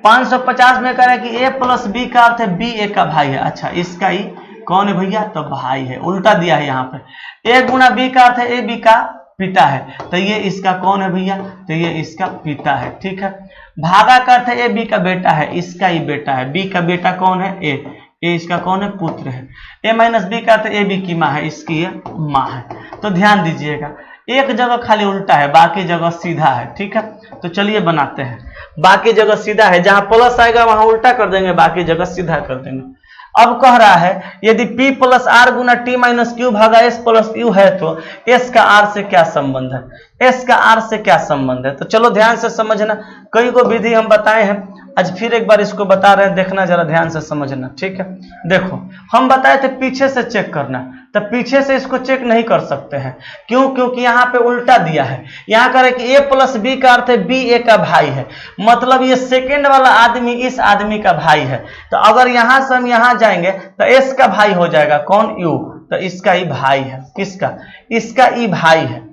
550 में कह रहा है कि a प्लस बी का अर्थ है बी ए का भाई है। अच्छा, इसका ही कौन है भैया, तो भाई है, उल्टा दिया है यहाँ पे। a गुना बी का अर्थ है ए बी का पिता है, तो ये इसका कौन है भैया, तो ये इसका पिता है। ठीक है, भागा का अर्थ है ए बी का बेटा है, इसका ही बेटा है। बी का बेटा कौन है, ए इसका कौन है, पुत्र है। ए माइनस बी का अर्थ है ए बी की माँ है, इसकी ये माँ है। तो ध्यान दीजिएगा, एक जगह खाली उल्टा है, बाकी जगह सीधा है। ठीक है, तो चलिए बनाते हैं। बाकी जगह सीधा है, जहां प्लस आएगा वहां उल्टा कर देंगे, बाकी जगह सीधा कर देंगे। अब कह रहा है यदि P प्लस आर गुना टी माइनस क्यू भागा एस प्लस यू है तो S का R से क्या संबंध है, S का R से क्या संबंध है। तो चलो ध्यान से समझना, कई को विधि हम बताए हैं, आज फिर एक बार इसको बता रहे हैं, देखना जरा ध्यान से समझना। ठीक है, देखो हम बताए थे पीछे से चेक करना, तो पीछे से इसको चेक नहीं कर सकते हैं। क्यों, क्योंकि यहाँ पे उल्टा दिया है। यहाँ कह रहे कि ए प्लस बी का अर्थ है बी ए का भाई है, मतलब ये सेकेंड वाला आदमी इस आदमी का भाई है। तो अगर यहाँ से हम यहाँ जाएंगे तो एस का भाई हो जाएगा कौन, यू, तो इसका ही भाई है। किसका, इसका ई भाई है।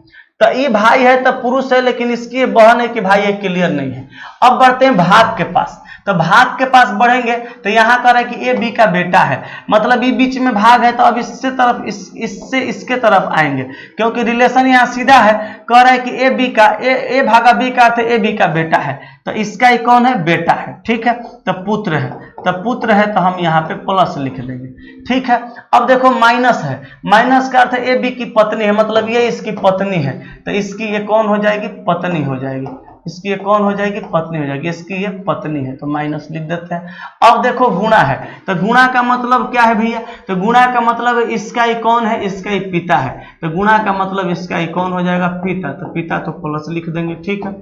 तो ई भाई है तो पुरुष है, लेकिन इसकी ये बहन है कि भाई ये क्लियर नहीं है। अब बढ़ते हैं भाग के पास, तो भाग के पास बढ़ेंगे तो यहाँ कह रहा है कि ए बी का बेटा है, मतलब ये बीच में भाग है, तो अब इससे तरफ इससे इसके तरफ आएंगे, क्योंकि रिलेशन यहाँ सीधा है। कह रहा है कि ए बी का ए भागा बी का अर्थ ए बी का बेटा है, तो इसका ही कौन है, बेटा है। ठीक है, तो पुत्र है, तो पुत्र है तो हम यहाँ पे प्लस लिख लेंगे। ठीक है, अब देखो माइनस है, माइनस का अर्थ ए बी की पत्नी है, मतलब ये इसकी पत्नी है, तो इसकी ये कौन हो जाएगी, पत्नी हो जाएगी। इसकी ये कौन हो जाएगी, पत्नी हो जाएगी, इसकी ये पत्नी है, तो माइनस लिख देते हैं। अब देखो गुणा है, तो गुणा का मतलब क्या है भैया, तो गुणा का मतलब इसका ही कौन है, इसका ही पिता है, तो गुणा का मतलब इसका ही कौन हो जाएगा, पिता, तो पिता तो प्लस लिख देंगे। ठीक है,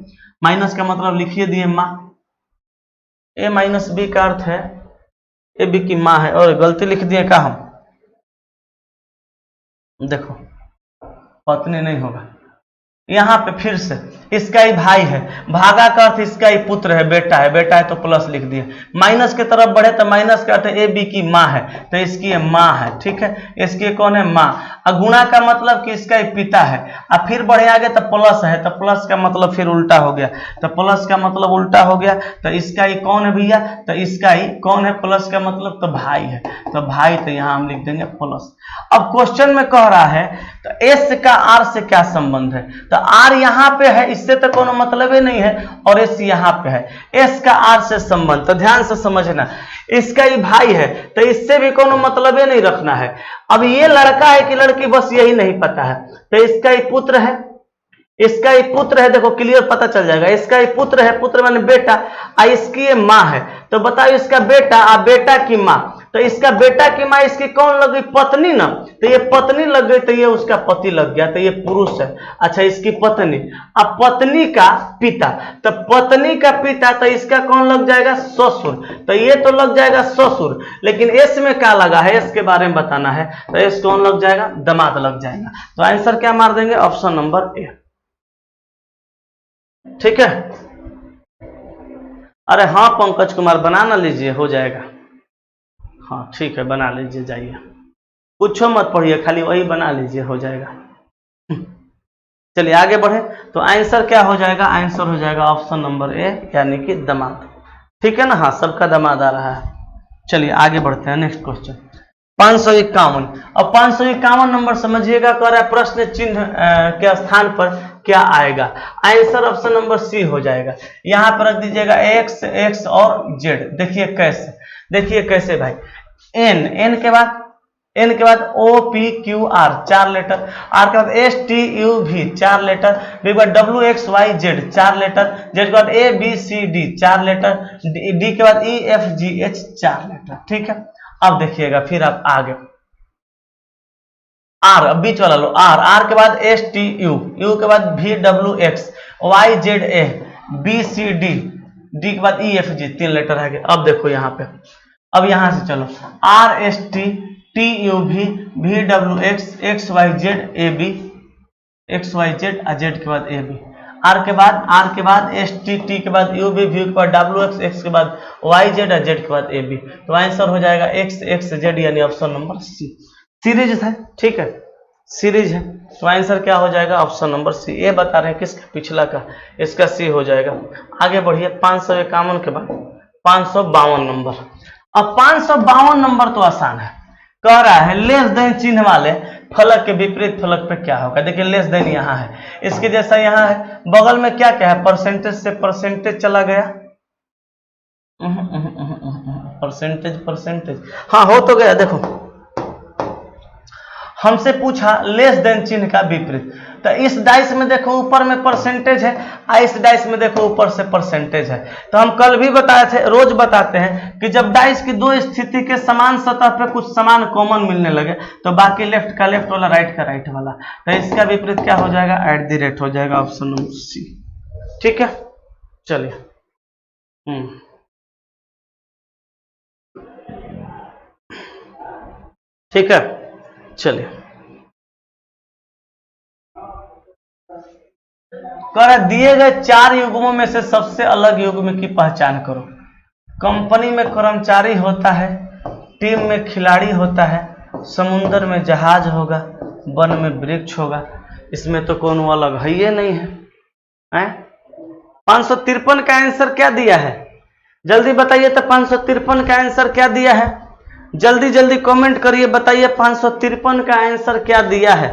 माइनस का मतलब लिखिए दिए माँ, ए माइनस बी का अर्थ है ए बी की माँ है, और गलती लिख दिए का हम, देखो पत्नी नहीं होगा, यहाँ पे फिर से इसका ही भाई है, भागा का अर्थ इसका ही पुत्र है, बेटा है तो प्लस लिख दिए। माइनस की तरफ बढ़े तो माइनस का अर्थ ए बी की माँ है, तो इसकी ये माँ है। ठीक है, इसकी कौन है, माँ। और गुणा का मतलब कि इसका ही पिता है, और फिर बढ़े आगे तो प्लस है, तो प्लस का मतलब फिर उल्टा हो गया, तो प्लस का मतलब उल्टा हो गया, तो इसका ही कौन है भैया, तो इसका ही कौन है, प्लस का मतलब तो भाई है, तो भाई, तो यहाँ हम लिख देंगे प्लस। अब क्वेश्चन में कह रहा है तो एस का आर से क्या संबंध है, तो आर यहाँ पे है, इससे तो कोनो मतलब ही नहीं है, और एस यहाँ पे है, एस का आर से संबंध, तो ध्यान से समझना, इसका ही भाई है तो इससे भी कोनो मतलब ही नहीं रखना है। अब ये लड़का है कि लड़की, बस यही नहीं पता है, तो इसका ही पुत्र है, इसका ही पुत्र है, देखो क्लियर पता चल जाएगा, इसका ही पुत्र है, पुत्र माने बेटा, और इसकी ये माँ है, तो बताओ इसका बेटा और बेटा की माँ, तो इसका बेटा की माँ इसकी कौन लग गई, पत्नी ना, तो ये पत्नी लग गई, तो ये उसका पति लग गया, तो ये पुरुष है। अच्छा, इसकी पत्नी, अब पत्नी का पिता, तो पत्नी का पिता, तो इसका कौन लग जाएगा, ससुर, तो ये तो लग जाएगा ससुर, लेकिन एस में क्या लगा है, एस के बारे में बताना है, तो एस कौन लग जाएगा, दामाद लग जाएगा। तो आंसर क्या मार देंगे, ऑप्शन नंबर ए। ठीक है, अरे हाँ पंकज कुमार बना ना लीजिए, हो जाएगा। हाँ ठीक है, बना लीजिए, जाइए, कुछ मत पढ़िए, खाली वही बना लीजिए, हो जाएगा। चलिए आगे बढ़े, तो आंसर क्या हो जाएगा, आंसर हो जाएगा ऑप्शन नंबर ए, यानी कि दामाद। ठीक है ना, हाँ सबका दामाद आ रहा है। चलिए आगे बढ़ते हैं, नेक्स्ट क्वेश्चन 551। अब 551 नंबर समझिएगा, कह रहा है प्रश्न चिन्ह के स्थान पर क्या आएगा, आंसर ऑप्शन नंबर सी हो जाएगा। यहां पर रख दीजिएगा एक्स, एक्स और जेड। देखिए कैसे, देखिए कैसे भाई, एन, एन के बाद एन के बाद O P Q R 4 letter, R के बाद S T U V 4 letter, B के बाद W X Y Z 4 letter, Z के बाद A B C D 4 letter, D के बाद E F G H 4 letter. ठीक है, अब देखिएगा फिर आप आगे आर, अब बीच वाला लो, आर के बाद एस टी यू, यू के बाद V W X Y Z A B C D, D के बाद ई एफ जी 3 लेटर है। अब देखो यहाँ पे, अब यहां से चलो R S T T U V V W X X Y Z A B, X Y Z और जेड के बाद ए बी, आर के बाद एस टी टी के बाद यू बी वी के बाद डब्ल्यू एक्स एक्स के बाद वाई जेड और जेड के बाद ए बी। तो आंसर हो जाएगा एक्स एक्स जेड, यानी ऑप्शन नंबर सी। सीरीज है, ठीक है, सीरीज है, तो आंसर क्या हो जाएगा ऑप्शन नंबर सी। ये बता रहे हैं किसका, पिछला का, इसका सी हो जाएगा। आगे बढ़िए 551 के बाद 552 नंबर। अब 552 नंबर तो आसान है, कह रहा है लेस देन चिन्ह वाले फलक के विपरीत फलक पे क्या होगा। देखिए लेस देन यहाँ है, इसके जैसा यहाँ है, बगल में क्या क्या है, परसेंटेज से परसेंटेज चला गया, परसेंटेज हाँ हो तो गया। देखो हमसे पूछा लेस देन चिन्ह का विपरीत, तो इस डाइस में देखो ऊपर में परसेंटेज है, इस डाइस में देखो ऊपर से परसेंटेज है। तो हम कल भी बताए थे, रोज बताते हैं कि जब डाइस की दो स्थिति के समान सतह पे कुछ समान कॉमन मिलने लगे तो बाकी लेफ्ट का लेफ्ट वाला राइट का राइट वाला, तो इसका विपरीत क्या हो जाएगा, एट द रेट हो जाएगा, ऑप्शन नंबर सी। ठीक है, चलिए ठीक है, चलिए कर दिए गए 4 युग्मों में से सबसे अलग युग्म की पहचान करो। कंपनी में कर्मचारी होता है, टीम में खिलाड़ी होता है, समुद्र में जहाज होगा, वन में वृक्ष होगा। इसमें तो कौन अलग है ये नहीं है, 553 का आंसर क्या दिया है, जल्दी बताइए। तो 553 का आंसर क्या दिया है, जल्दी जल्दी कमेंट करिए, बताइए 553 का आंसर क्या दिया है।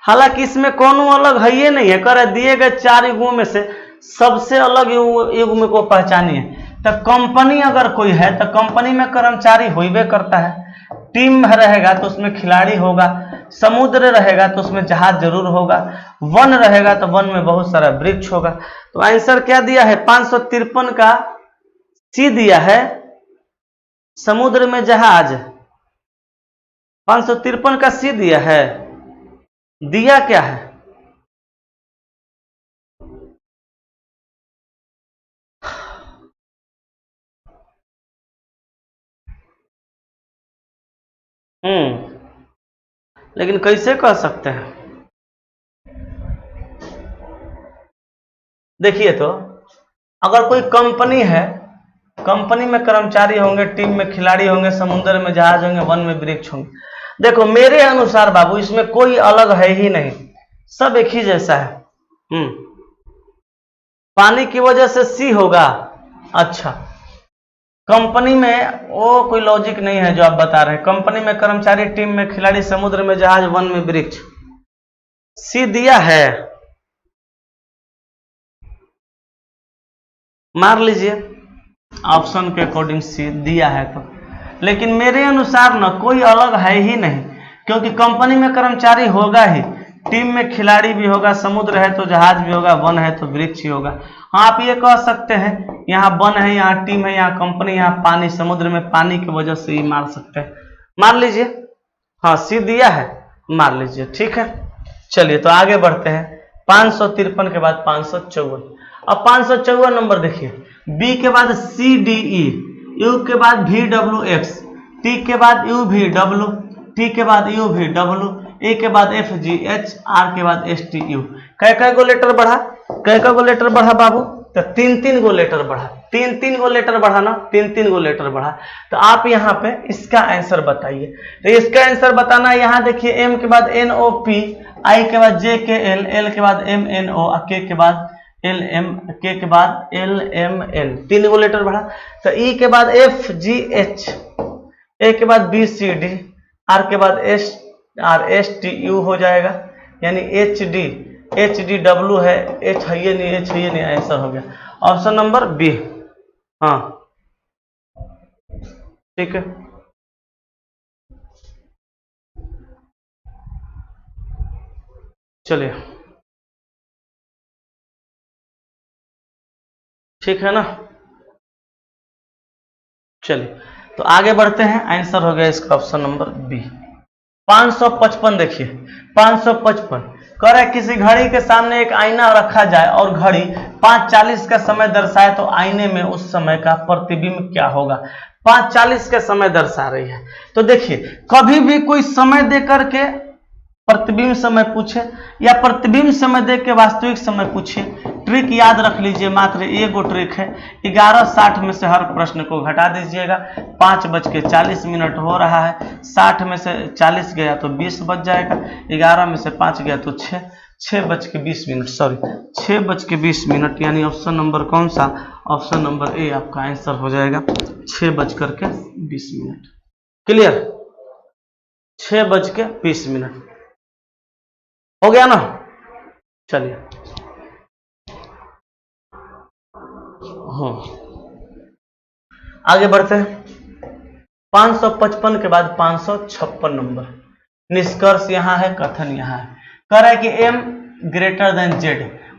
हालांकि इसमें कौन अलग है ये नहीं है, कर दिए गए 4 युग्मों में से सबसे अलग युग्म को पहचानिए। तो कंपनी अगर कोई है तो कंपनी में कर्मचारी होइबे करता है, टीम में रहेगा तो उसमें खिलाड़ी होगा, समुद्र रहेगा तो उसमें जहाज जरूर होगा, वन रहेगा तो वन में बहुत सारा वृक्ष होगा। तो आंसर क्या दिया है, 553 का सी दिया है, समुद्र में जहाज। 553 का सी दिया है, दिया क्या है, लेकिन कैसे कह सकते हैं। देखिए तो अगर कोई कंपनी है, कंपनी में कर्मचारी होंगे, टीम में खिलाड़ी होंगे, समुद्र में जहाज होंगे, वन में वृक्ष होंगे। देखो मेरे अनुसार बाबू इसमें कोई अलग है ही नहीं, सब एक ही जैसा है। पानी की वजह से सी होगा। अच्छा, कंपनी में वो कोई लॉजिक नहीं है जो आप बता रहे हैं। कंपनी में कर्मचारी, टीम में खिलाड़ी, समुद्र में जहाज, वन में वृक्ष, सी दिया है, मार लीजिए ऑप्शन के अकॉर्डिंग सी दिया है। तो लेकिन मेरे अनुसार ना कोई अलग है ही नहीं, क्योंकि कंपनी में कर्मचारी होगा ही, टीम में खिलाड़ी भी होगा, समुद्र है तो जहाज भी होगा, वन है तो वृक्ष ही होगा। हाँ आप ये कह सकते हैं यहाँ वन है, यहाँ टीम है, यहाँ कंपनी, यहाँ पानी, समुद्र में पानी की वजह से ही मार सकते हैं, मार लीजिए। हाँ सी दिया है, मार लीजिए। ठीक है, चलिए तो आगे बढ़ते हैं। 553 के बाद 554। अब 554 नंबर देखिए, बी के बाद सी डी ई, यू के बाद वी डब्ल्यू एक्स, टी के बाद यू वी डब्ल्यू, टी के बाद यू वी डब्ल्यू, ए के बाद एफ जी एच, आर के बाद एस टी यू। कै गो लेटर बढ़ा, कै गो लेटर बढ़ा बाबू, तो 3 गो लेटर बढ़ा, 3 गो लेटर बढ़ा ना, 3 गो लेटर बढ़ा। तो आप यहाँ पे इसका आंसर बताइए। तो इसका आंसर बताना, यहाँ देखिए एम के बाद एन ओ पी, आई के बाद जे के एल, एल के बाद एम एन ओ, के के बाद एल एम, के के बाद L M N, 3 go letter बढ़ा। तो ई के बाद एफ जी एच, ए के बाद बी सी डी, आर के बाद S R S T you हो जाएगा, यानी एच डी डब्ल्यू है, एच है ये नहीं, एच है ये नहीं, आंसर हो गया ऑप्शन नंबर बी। हाँ ठीक है। चलिए ठीक है ना। चलिए तो आगे बढ़ते हैं। आंसर हो गया इसका ऑप्शन नंबर बी 555। देखिए 555 कह रहा है किसी घड़ी के सामने एक आईना रखा जाए और घड़ी 5:40 का समय दर्शाए तो आईने में उस समय का प्रतिबिंब क्या होगा। 5:40 का समय दर्शा रही है। तो देखिए कभी भी कोई समय दे करके प्रतिबिंब समय पूछे या प्रतिबिंब समय देख के वास्तविक समय पूछे, ट्रिक याद रख लीजिए, मात्र एक गो ट्रिक है। 11:60 में से हर प्रश्न को घटा दीजिएगा। 5:40 हो रहा है, 60 में से 40 गया तो 20 बच जाएगा, 11 में से 5 गया तो 6:20 सॉरी 6:20 यानी ऑप्शन नंबर कौन सा, ऑप्शन नंबर ए आपका आंसर हो जाएगा 6:20। क्लियर, 6:20 हो गया ना। चलिए आगे बढ़ते हैं। 555 के बाद 556 नंबर। निष्कर्ष यहां है, कथन यहां है। कह रहा है कि m ग्रेटर देन z,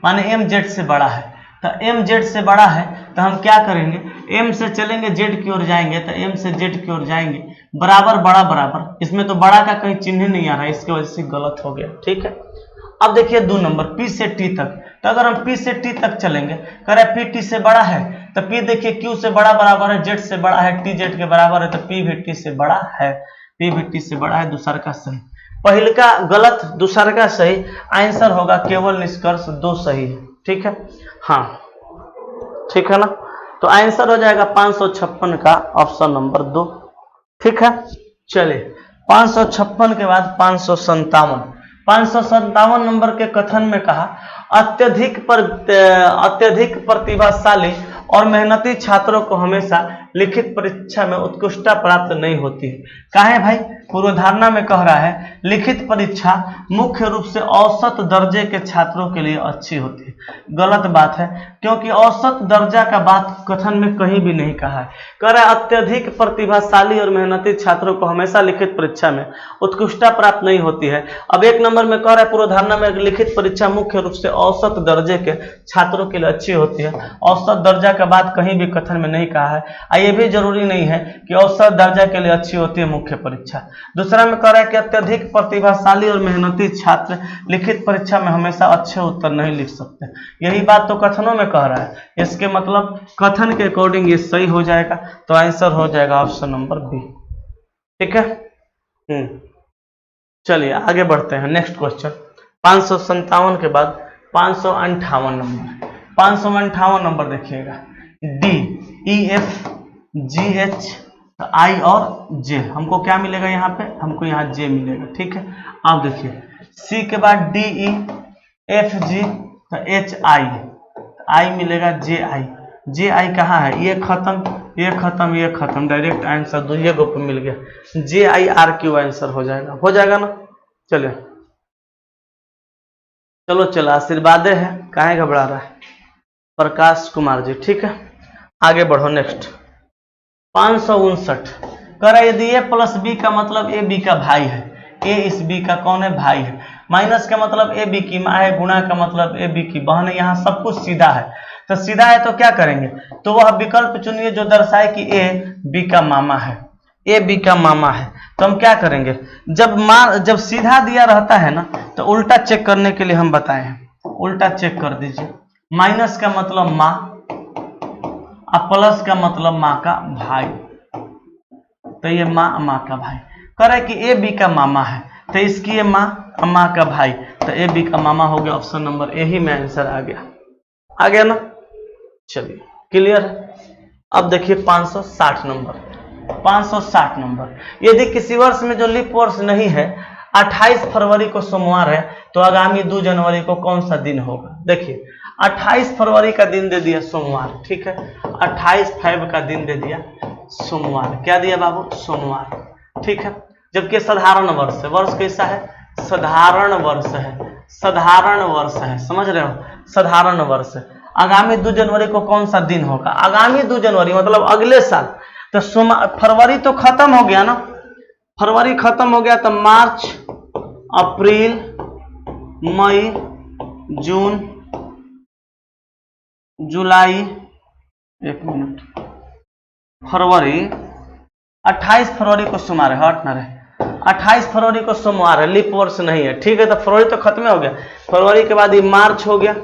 माने m z से बड़ा है। तो m z से बड़ा है तो हम क्या करेंगे, m से चलेंगे z की ओर जाएंगे, तो m से z की ओर जाएंगे, बराबर बड़ा बराबर। इसमें तो बड़ा का कहीं चिन्ह नहीं आ रहा है, इसकी वजह से गलत हो गया। ठीक है, अब देखिए 2 नंबर P से T तक। तो अगर हम P से T तक चलेंगे, कह रहा है P T से बड़ा है, तो P देखिए Q से बड़ा बराबर है, Z से बड़ा है, T Z के बराबर है, तो P भी T से बड़ा है, P भी T से बड़ा है। दूसरा का सही, पहले का गलत, दूसरा का सही। आंसर होगा केवल निष्कर्ष 2 सही है। ठीक है, हाँ ठीक है ना। तो आंसर हो जाएगा 556 का ऑप्शन नंबर 2। ठीक है, चलिए 556 के बाद 557 नंबर के कथन में कहा अत्यधिक प्रतिभाशाली और मेहनती छात्रों को हमेशा लिखित परीक्षा में उत्कृष्टता प्राप्त नहीं होती है। काहे भाई, पूर्वधारणा में कह रहा है लिखित परीक्षा मुख्य रूप से औसत दर्जे के छात्रों के लिए अच्छी होती है। गलत बात है, क्योंकि औसत दर्जा का बात कथन में कहीं भी नहीं कहा है। कह रहा है अत्यधिक प्रतिभाशाली और मेहनती छात्रों को हमेशा लिखित परीक्षा में उत्कृष्टता प्राप्त नहीं होती है। अब 1 नंबर में कह रहा है पूर्वधारणा में लिखित परीक्षा मुख्य रूप से औसत दर्जे के छात्रों के लिए अच्छी होती है। औसत दर्जा का बात कहीं भी कथन में नहीं कहा है। ये भी जरूरी नहीं है कि औसत दर्जा के लिए अच्छी होती है मुख्य परीक्षा। दूसरा में कह रहा है कि अत्यधिक प्रतिभाशाली और मेहनती छात्र लिखित परीक्षा में हमेशा अच्छे उत्तर नहीं लिख सकते। यही बात तो कथनों में कह रहा है, इसके मतलब कथन के अकॉर्डिंग ये सही हो जाएगा। तो आंसर हो जाएगा ऑप्शन नंबर बी। ठीक है, चलिए आगे बढ़ते हैं। नेक्स्ट क्वेश्चन 557 के बाद 558 नंबर। 558 नंबर देखिएगा, D E F G H I और जे। हमको क्या मिलेगा यहाँ पे, हमको यहाँ जे मिलेगा। ठीक है, अब देखिए सी के बाद डी ई एफ जी तो एच आई, आई मिलेगा जे आई। जे आई कहाँ है, ये खत्म ये खत्म ये खत्म, डायरेक्ट आंसर 2 ये ग्रुप मिल गया। जे आई आर क्यू आंसर हो जाएगा ना। चलिए चलो आशीर्वाद है, काहे घबरा रहा है, प्रकाश कुमार जी। ठीक है, आगे बढ़ो। नेक्स्ट 559 कह रहा है यदि ए प्लस बी का मतलब ए बी का भाई है, ए इस बी का कौन है, भाई है। माइनस का मतलब ए बी की माँ है, गुणा का मतलब ए बी की बहन है। यहाँ सब कुछ सीधा है, तो सीधा है तो क्या करेंगे, तो वह विकल्प चुनिए जो दर्शाए कि ए बी का मामा है, ए बी का मामा है। तो हम क्या करेंगे, जब सीधा दिया रहता है ना तो उल्टा चेक करने के लिए हम बताए हैं, उल्टा चेक कर दीजिए। माइनस का मतलब माँ और प्लस का मतलब माँ का भाई, तो ये माँ का भाई। कह रहा है कि ए बी का मामा है, तो इसकी ये माँ का भाई, तो ए बी का मामा हो गया। ऑप्शन नंबर ए ही में आंसर आ गया ना। चलिए क्लियर है। अब देखिए 560 नंबर। 560 नंबर, यदि किसी वर्ष में जो लीप वर्ष नहीं है 28 फरवरी को सोमवार है, तो आगामी 2 जनवरी को कौन सा दिन होगा। देखिए 28 फरवरी का दिन दे दिया सोमवार। ठीक है, 28 फरवरी का दिन दे दिया सोमवार। क्या दिया बाबू, सोमवार। ठीक है, जबकि साधारण वर्ष है। वर्ष कैसा है, साधारण वर्ष है, साधारण वर्ष है, समझ रहे हो, साधारण वर्ष है। आगामी 2 जनवरी को कौन सा दिन होगा, आगामी 2 जनवरी मतलब अगले साल। तो फरवरी तो खत्म हो गया ना, फरवरी खत्म हो गया, तो मार्च अप्रैल मई, जून, जुलाई, एक मिनट, फरवरी, 28 फरवरी को सोमवार है, हट ना रहे, 28 फरवरी को सोमवार है, लीप वर्ष नहीं है, ठीक है। तो फरवरी तो खत्म हो गया, फरवरी के बाद ये मार्च हो गया,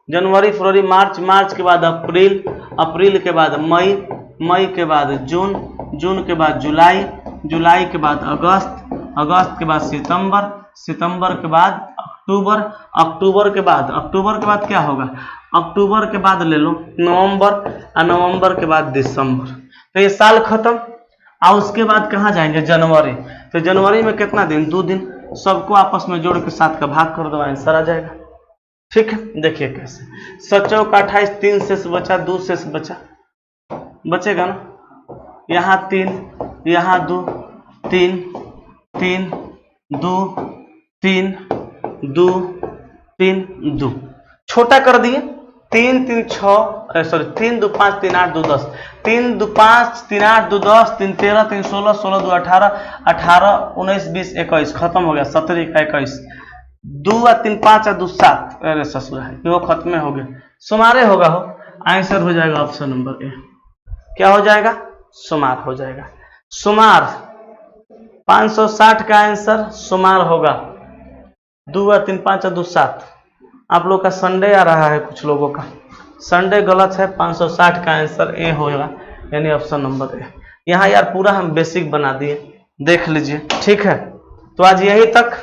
जनवरी, फरवरी, मार्च, मार्च के बाद अप्रैल, अप्रैल के बाद मई, मई के बाद जून, जून के बाद जुलाई, जुलाई के बाद अगस्त, अगस्त के बाद सितंबर, सितंबर के बाद अक्टूबर, अक्टूबर के बाद क्या होगा, अक्टूबर के बाद ले लो नवंबर, और नवंबर के बाद दिसंबर। तो ये साल खत्म। और उसके बाद कहाँ जाएंगे, जनवरी। तो जनवरी में कितना दिन, 2 दिन, सबको आपस में जोड़ के 7 का भाग कर दो, आंसर आ जाएगा। ठीक है, देखिए कैसे, 7 का 28, 3 शेष बचा, 2 शेष बचा, बचेगा ना, यहाँ 3, यहाँ 2, 3, 3, 2, 3, 2, 3, 2, छोटा कर दिए, 3, 3, 6, सॉरी 3, 2, 5, 3, 8, 2, 10, 3, 2, 5, 3, 8, 2, 10, 3, 13, 3, 16, 16, 2, 18, 18, 19, 20, 21, खत्म हो गया, 17, 21, 2 और 3, 5 और 2, 7, अरे ससुर है, वो खत्म हो गया, सुमारे होगा हो, आंसर हो जाएगा ऑप्शन नंबर ए। क्या हो जाएगा, सुमार हो जाएगा। सुमार 560 का आंसर सुमार होगा, 2 और 3, 5 और 2, 7। आप लोग का संडे आ रहा है, कुछ लोगों का संडे गलत है, 560 का आंसर ए होगा, यानी ऑप्शन नंबर ए। यहाँ यार पूरा हम बेसिक बना दिए, देख लीजिए, ठीक है। तो आज यही तक,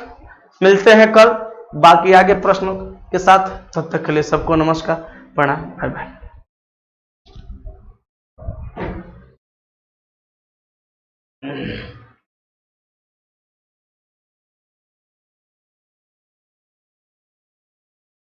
मिलते हैं कल बाकी आगे प्रश्नों के साथ। तब तक के लिए सबको नमस्कार, प्रणाम, बाय बाय।